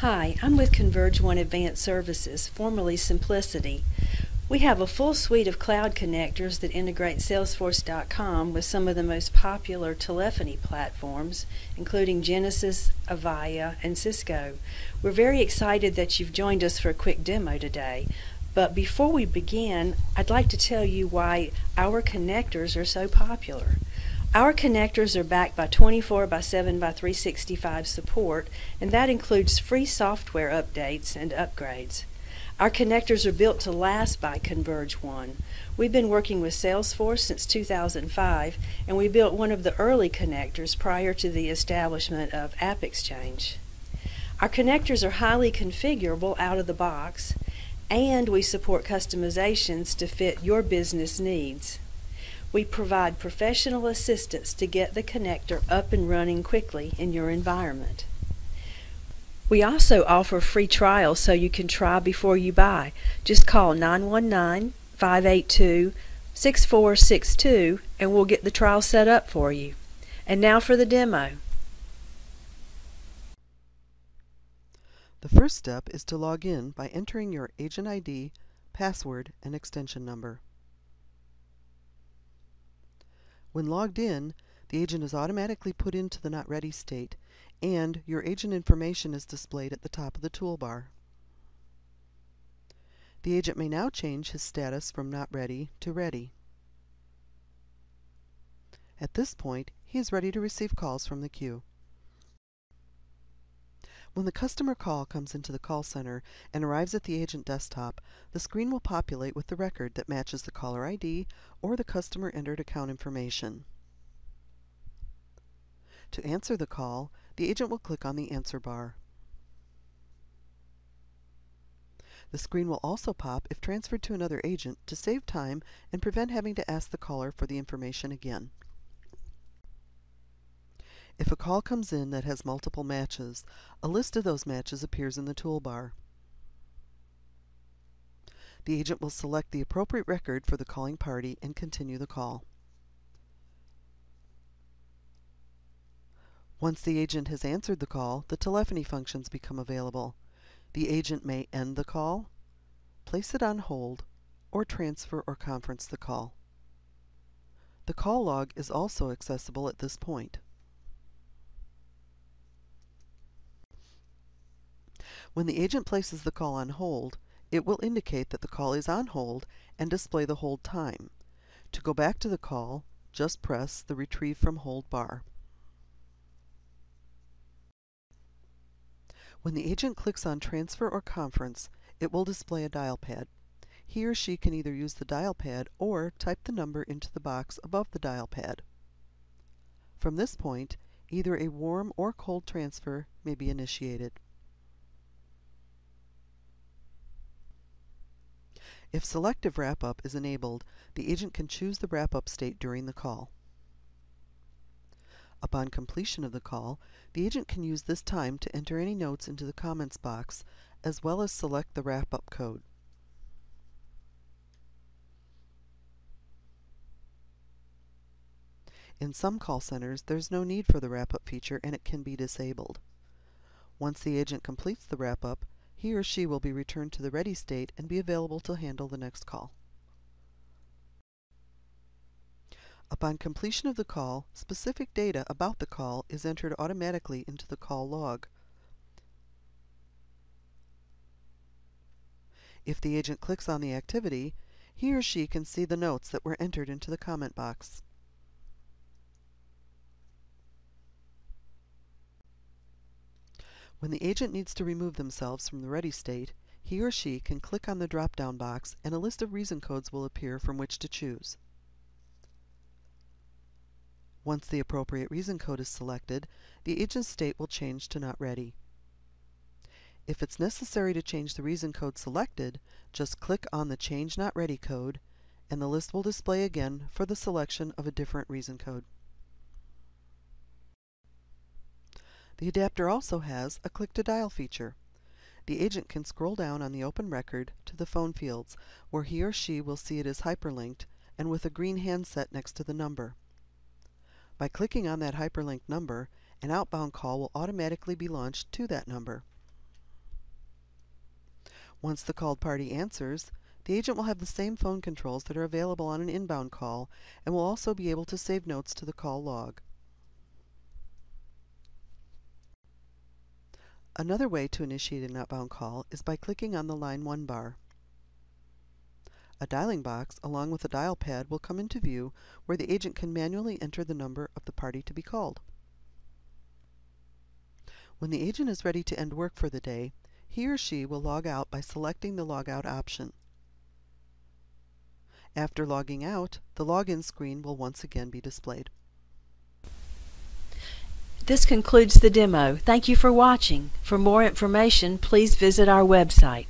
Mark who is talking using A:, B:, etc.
A: Hi, I'm with ConvergeOne Advanced Services, formerly Simplicity. We have a full suite of cloud connectors that integrate Salesforce.com with some of the most popular telephony platforms, including Genesys, Avaya, and Cisco. We're very excited that you've joined us for a quick demo today. But before we begin, I'd like to tell you why our connectors are so popular. Our connectors are backed by 24/7/365 support, and that includes free software updates and upgrades. Our connectors are built to last by ConvergeOne. We've been working with Salesforce since 2005, and we built one of the early connectors prior to the establishment of AppExchange. Our connectors are highly configurable out of the box, and we support customizations to fit your business needs. We provide professional assistance to get the connector up and running quickly in your environment. We also offer free trials so you can try before you buy. Just call 919-582-6462 and we'll get the trial set up for you. And now for the demo.
B: The first step is to log in by entering your agent ID, password, and extension number. When logged in, the agent is automatically put into the Not Ready state, and your agent information is displayed at the top of the toolbar. The agent may now change his status from Not Ready to Ready. At this point, he is ready to receive calls from the queue. When the customer call comes into the call center and arrives at the agent desktop, the screen will populate with the record that matches the caller ID or the customer entered account information. To answer the call, the agent will click on the answer bar. The screen will also pop if transferred to another agent to save time and prevent having to ask the caller for the information again. If a call comes in that has multiple matches, a list of those matches appears in the toolbar. The agent will select the appropriate record for the calling party and continue the call. Once the agent has answered the call, the telephony functions become available. The agent may end the call, place it on hold, or transfer or conference the call. The call log is also accessible at this point. When the agent places the call on hold, it will indicate that the call is on hold and display the hold time. To go back to the call, just press the Retrieve from Hold bar. When the agent clicks on Transfer or Conference, it will display a dial pad. He or she can either use the dial pad or type the number into the box above the dial pad. From this point, either a warm or cold transfer may be initiated. If selective wrap-up is enabled, the agent can choose the wrap-up state during the call. Upon completion of the call, the agent can use this time to enter any notes into the comments box, as well as select the wrap-up code. In some call centers, there's no need for the wrap-up feature and it can be disabled. Once the agent completes the wrap-up, he or she will be returned to the ready state and be available to handle the next call. Upon completion of the call, specific data about the call is entered automatically into the call log. If the agent clicks on the activity, he or she can see the notes that were entered into the comment box. When the agent needs to remove themselves from the ready state, he or she can click on the drop-down box and a list of reason codes will appear from which to choose. Once the appropriate reason code is selected, the agent's state will change to Not Ready. If it's necessary to change the reason code selected, just click on the Change Not Ready code and the list will display again for the selection of a different reason code. The adapter also has a Click to Dial feature. The agent can scroll down on the open record to the phone fields, where he or she will see it is hyperlinked and with a green handset next to the number. By clicking on that hyperlinked number, an outbound call will automatically be launched to that number. Once the called party answers, the agent will have the same phone controls that are available on an inbound call and will also be able to save notes to the call log. Another way to initiate an outbound call is by clicking on the Line 1 bar. A dialing box along with a dial pad will come into view where the agent can manually enter the number of the party to be called. When the agent is ready to end work for the day, he or she will log out by selecting the Log Out option. After logging out, the login screen will once again be displayed.
A: This concludes the demo. Thank you for watching. For more information, please visit our website.